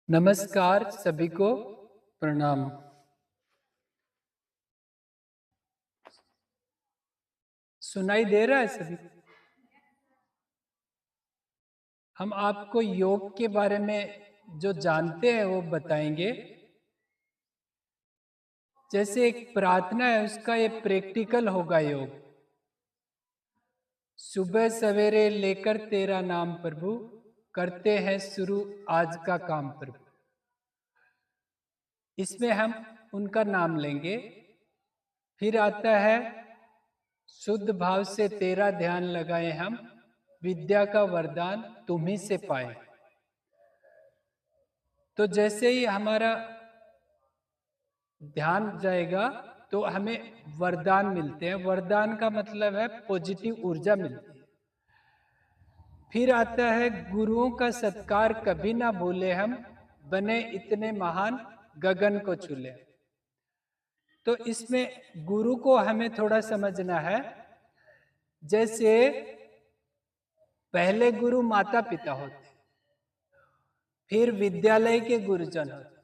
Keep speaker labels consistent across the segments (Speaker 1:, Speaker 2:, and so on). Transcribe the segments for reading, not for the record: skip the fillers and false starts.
Speaker 1: नमस्कार सभी को प्रणाम। सुनाई दे रहा है सभी को? हम आपको योग के बारे में जो जानते हैं वो बताएंगे। जैसे एक प्रार्थना है उसका ये प्रैक्टिकल होगा योग। सुबह सवेरे लेकर तेरा नाम प्रभु, करते हैं शुरू आज का काम प्रभु। इसमें हम उनका नाम लेंगे। फिर आता है शुद्ध भाव से तेरा ध्यान लगाए हम, विद्या का वरदान तुम्ही से पाए। तो जैसे ही हमारा ध्यान जाएगा तो हमें वरदान मिलते हैं। वरदान का मतलब है पॉजिटिव ऊर्जा मिलती है। फिर आता है गुरुओं का सत्कार कभी ना भूले हम, बने इतने महान गगन को छूले। तो इसमें गुरु को हमें थोड़ा समझना है। जैसे पहले गुरु माता पिता होते, फिर विद्यालय के गुरुजन होते,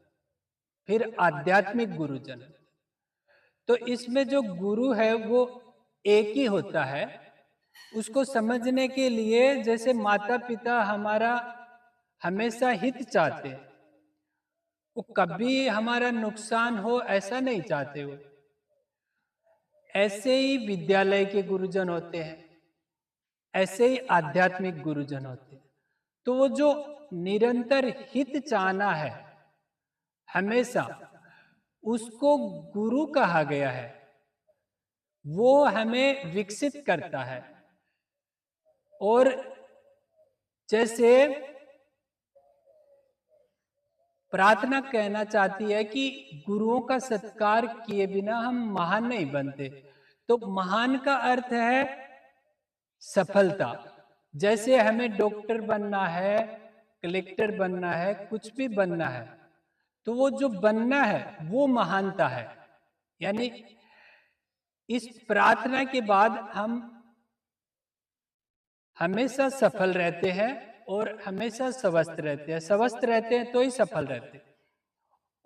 Speaker 1: फिर आध्यात्मिक गुरुजन। तो इसमें जो गुरु है वो एक ही होता है। उसको समझने के लिए जैसे माता पिता हमारा हमेशा हित चाहते हैं, वो कभी हमारा नुकसान हो ऐसा नहीं चाहते। वो ऐसे ही विद्यालय के गुरुजन होते हैं, ऐसे ही आध्यात्मिक गुरुजन होते हैं। तो वो जो निरंतर हित चाहना है हमेशा, उसको गुरु कहा गया है। वो हमें विकसित करता है। और जैसे प्रार्थना कहना चाहती है कि गुरुओं का सत्कार किए बिना हम महान नहीं बनते। तो महान का अर्थ है सफलता। जैसे हमें डॉक्टर बनना है, कलेक्टर बनना है, कुछ भी बनना है, तो वो जो बनना है वो महानता है। यानी इस प्रार्थना के बाद हम हमेशा सफल रहते हैं और हमेशा स्वस्थ रहते हैं। स्वस्थ रहते हैं तो ही सफल रहते हैं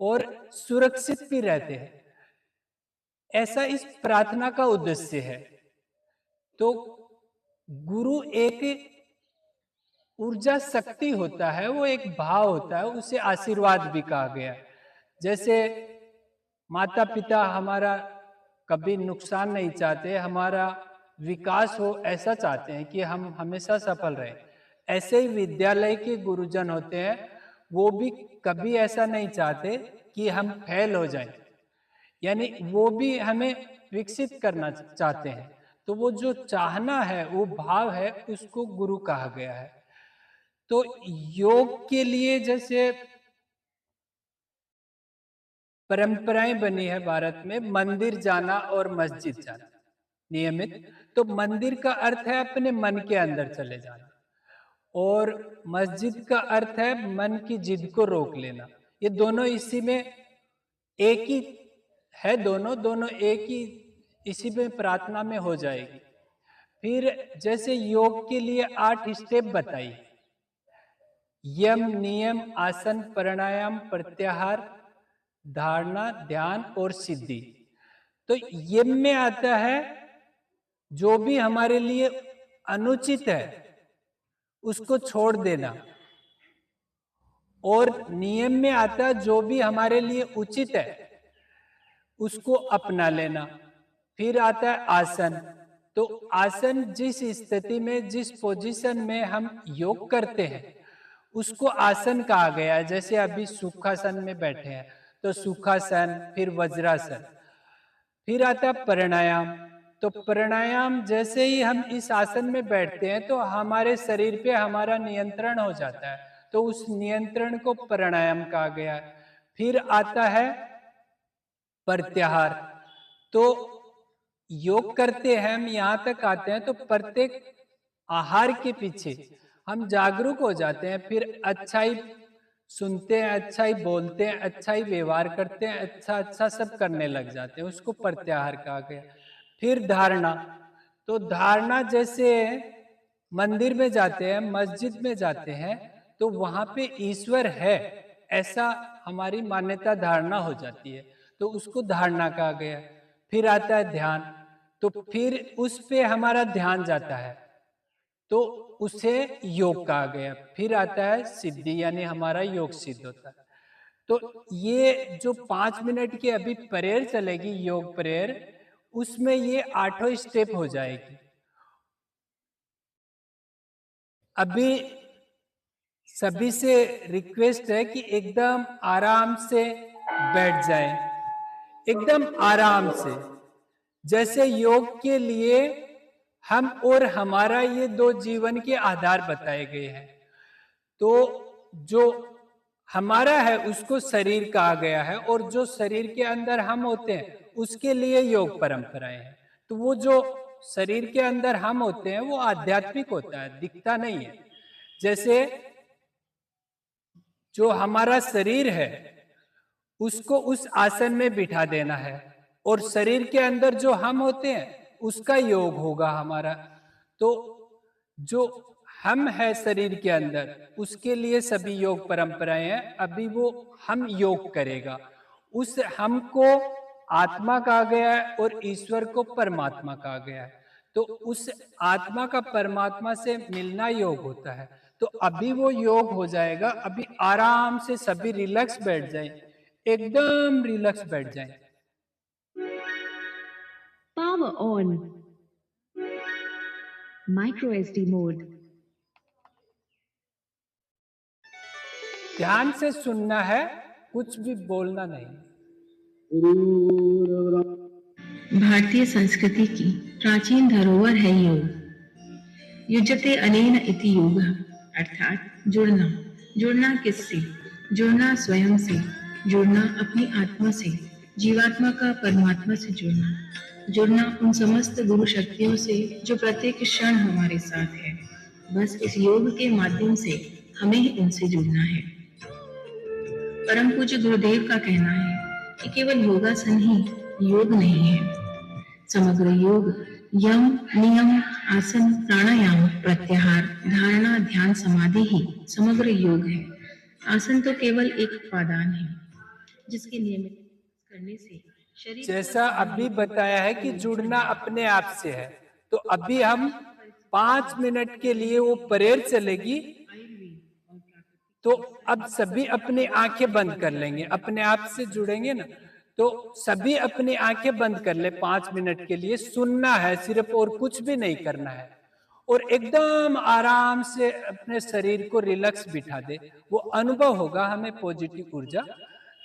Speaker 1: और सुरक्षित भी रहते हैं। ऐसा इस प्रार्थना का उद्देश्य है। तो गुरु एक ऊर्जा शक्ति होता है, वो एक भाव होता है, उसे आशीर्वाद भी कहा गया। जैसे माता पिता हमारा कभी नुकसान नहीं चाहते, हमारा विकास हो ऐसा चाहते हैं कि हम हमेशा सफल रहें। ऐसे ही विद्यालय के गुरुजन होते हैं, वो भी कभी ऐसा नहीं चाहते कि हम फेल हो जाएं। यानी वो भी हमें विकसित करना चाहते हैं। तो वो जो चाहना है, वो भाव है, उसको गुरु कहा गया है। तो योग के लिए जैसे परंपराएं बनी है भारत में, मंदिर जाना और मस्जिद जाना नियमित। तो मंदिर का अर्थ है अपने मन के अंदर चले जाना, और मस्जिद का अर्थ है मन की जिद को रोक लेना। ये दोनों इसी में एक ही है। दोनों दोनों एक ही इसी में प्रार्थना में हो जाएगी। फिर जैसे योग के लिए 8 स्टेप बताई: यम, नियम, आसन, प्राणायाम, प्रत्याहार, धारणा, ध्यान और सिद्धि। तो यम में आता है जो भी हमारे लिए अनुचित है उसको छोड़ देना, और नियम में आता है जो भी हमारे लिए उचित है उसको अपना लेना। फिर आता है आसन। तो आसन जिस स्थिति में, जिस पोजीशन में हम योग करते हैं उसको आसन कहा गया है। जैसे अभी सुखासन में बैठे हैं तो सुखासन, फिर वज्रासन। फिर आता है प्राणायाम। तो प्राणायाम जैसे ही हम इस आसन में बैठते हैं तो हमारे शरीर पे हमारा नियंत्रण हो जाता है, तो उस नियंत्रण को प्राणायाम कहा गया है। फिर आता है प्रत्याहार। तो योग करते हैं हम, यहाँ तक आते हैं तो प्रत्येक आहार के पीछे हम जागरूक हो जाते हैं। फिर अच्छा ही सुनते हैं, अच्छा ही बोलते हैं, अच्छा ही व्यवहार करते हैं, अच्छा अच्छा सब करने लग जाते हैं, उसको प्रत्याहार कहा गया। फिर धारणा। तो धारणा जैसे मंदिर में जाते हैं, मस्जिद में जाते हैं, तो वहां पे ईश्वर है ऐसा हमारी मान्यता धारणा हो जाती है, तो उसको धारणा कहा गया। फिर आता है ध्यान, तो फिर उस पे हमारा ध्यान जाता है, तो उसे योग कहा गया। फिर आता है सिद्धि, यानी हमारा योग सिद्ध होता है। तो ये जो 5 मिनट की अभी प्रेयर चलेगी, योग प्रेयर, उसमें ये 8 स्टेप हो जाएगी। अभी सभी से रिक्वेस्ट है कि एकदम आराम से बैठ जाएं, एकदम आराम से। जैसे योग के लिए हम और हमारा ये दो जीवन के आधार बताए गए हैं, तो जो हमारा है उसको शरीर कहा गया है, और जो शरीर के अंदर हम होते हैं उसके लिए योग परंपराएं हैं। तो वो जो शरीर के अंदर हम होते हैं वो आध्यात्मिक होता है, दिखता नहीं है। जैसे जो हमारा शरीर है उसको उस आसन में बिठा देना है, और शरीर के अंदर जो हम होते हैं उसका योग होगा हमारा। तो जो हम है शरीर के अंदर, उसके लिए सभी योग परंपराएं हैं। अभी वो हम योग करेगा, उस हम को आत्मा कहा गया है और ईश्वर को परमात्मा कहा गया है। तो उस आत्मा का परमात्मा से मिलना योग होता है। तो अभी वो योग हो जाएगा। अभी आराम से सभी रिलैक्स बैठ जाएं, एकदम रिलैक्स बैठ जाएं।
Speaker 2: Power on. Micro SD mode.
Speaker 1: ध्यान से सुनना है, कुछ भी बोलना नहीं।
Speaker 3: भारतीय संस्कृति की प्राचीन धरोहर है योग। युज्यते अनेन इति योगः, अर्थात जुड़ना। जुड़ना किससे? जुड़ना स्वयं से, जुड़ना अपनी आत्मा से, जीवात्मा का परमात्मा से जुड़ना। जुड़ना उन समस्त गुरु शक्तियों से जो प्रत्येक क्षण हमारे साथ है। बस इस योग के माध्यम से हमें उनसे जुड़ना है। परम पूज्य गुरुदेव का कहना है कि केवल योगासन ही योग नहीं है। समग्र योग यम, नियम, आसन, प्राणायाम, प्रत्याहार, धारणा, ध्यान, समाधि ही समग्र योग है। आसन तो केवल एक उपादान है जिसके नियमित करने से शरीर
Speaker 1: जैसा अभी बताया है कि जुड़ना अपने आप से है, तो अभी हम 5 मिनट के लिए वो प्रेयर चलेगी। तो अब सभी अपनी आंखें बंद कर लेंगे, अपने आप से जुड़ेंगे ना। तो सभी अपनी आंखें बंद कर ले 5 मिनट के लिए। सुनना है सिर्फ, और कुछ भी नहीं करना है, और एकदम आराम से अपने शरीर को रिलैक्स बिठा दे। वो अनुभव होगा हमें पॉजिटिव ऊर्जा।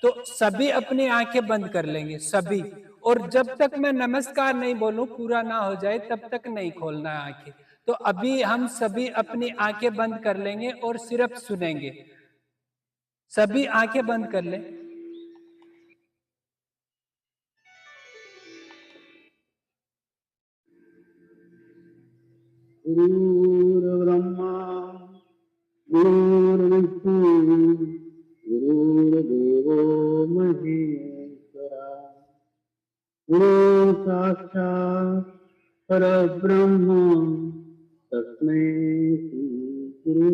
Speaker 1: तो सभी अपनी आंखें बंद कर लेंगे सभी, और जब तक मैं नमस्कार नहीं बोलूं पूरा ना हो जाए तब तक नहीं खोलना है आंखें। तो अभी हम सभी अपनी आंखें बंद कर लेंगे और सिर्फ सुनेंगे। सभी आंखें बंद कर लें।
Speaker 4: गुरुर्ब्रह्मा गुरुर्विष्णु गुरुर्देवो महेश्वरा गुरु साक्षात् परब्रह्म तस्मै श्री गुरुवे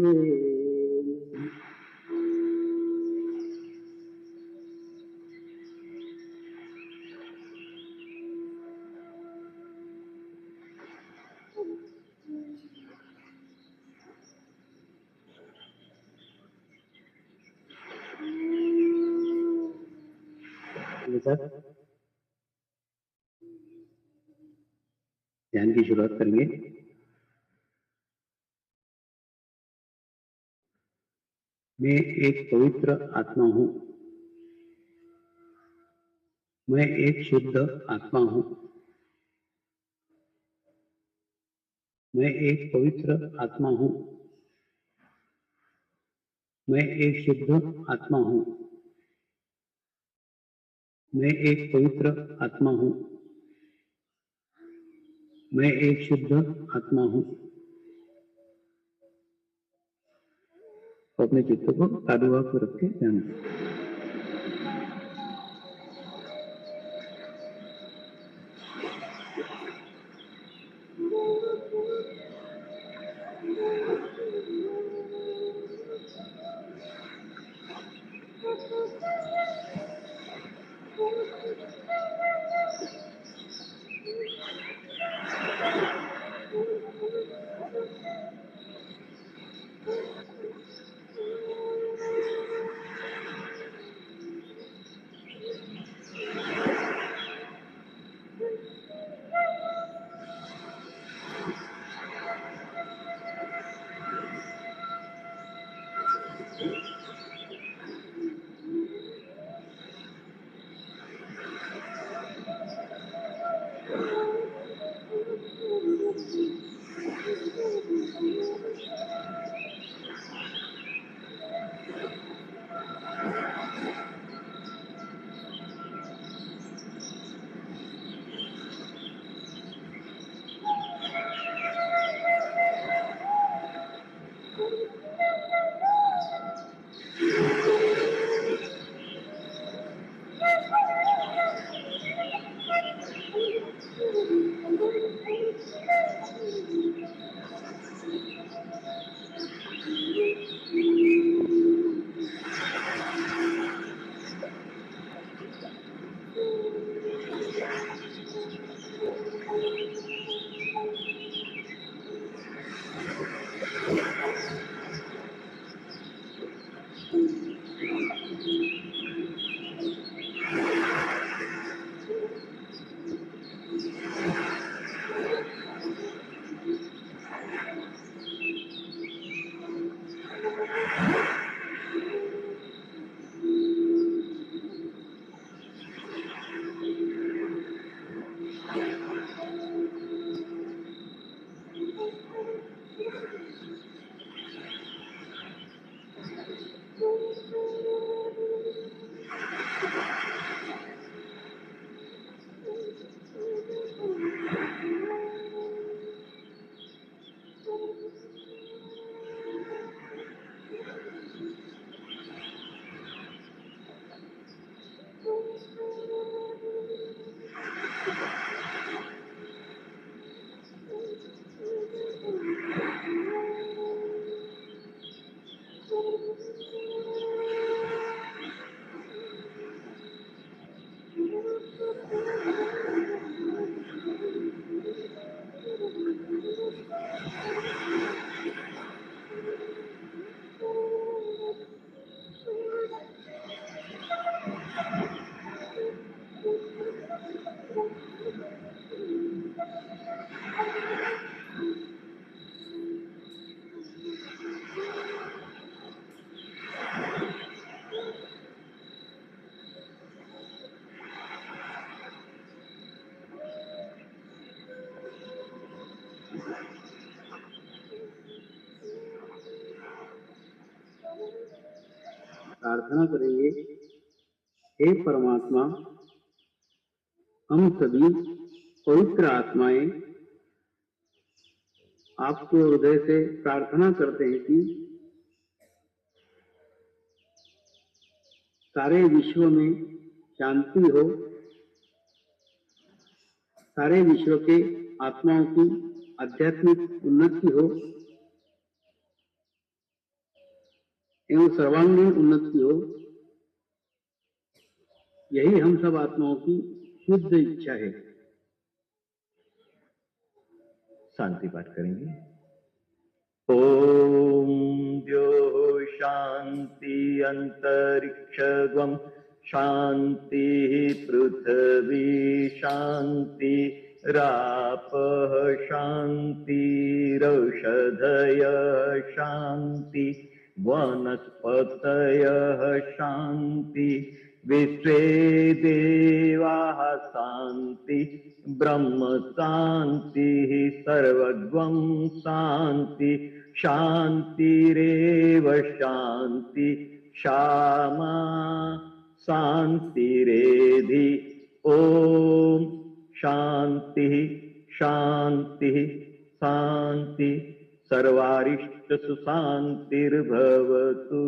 Speaker 4: नमः। ध्यान की शुरुआत करेंगे। मैं एक पवित्र आत्मा हूँ। मैं एक शुद्ध आत्मा हूँ। मैं एक पवित्र आत्मा हूँ। मैं एक शुद्ध आत्मा हूँ। मैं एक पवित्र आत्मा हूँ। मैं एक शुद्ध आत्मा हूँ। तो अपने चित्त को तालुआ को रख के ध्यान दें। प्रार्थना करेंगे, हे परमात्मा, हम सभी पवित्र आत्माएं आपको हृदय से प्रार्थना करते हैं कि सारे विश्व में शांति हो, सारे विश्व के आत्माओं की आध्यात्मिक उन्नति हो एवं सर्वांगीण उन्नति हो। यही हम सब आत्माओं की शुद्ध इच्छा है।
Speaker 5: शांति पाठ करेंगे। ओम द्यो शांति अंतरिक्षगम शांति पृथ्वी शांति रापः शांति रौषधय शांति वनस्पतयः शांति विश्वे देवाः शांति ब्रह्म शांति सर्वगं शांति शांतिरेव शांति क्षमा शांतिरेधि। ओम शांति शांति शांति सर्वारिष्ट सुशांतिर्भवतु।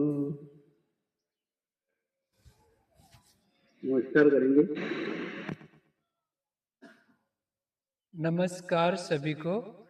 Speaker 4: नमस्कार करेंगे।
Speaker 1: नमस्कार सभी को।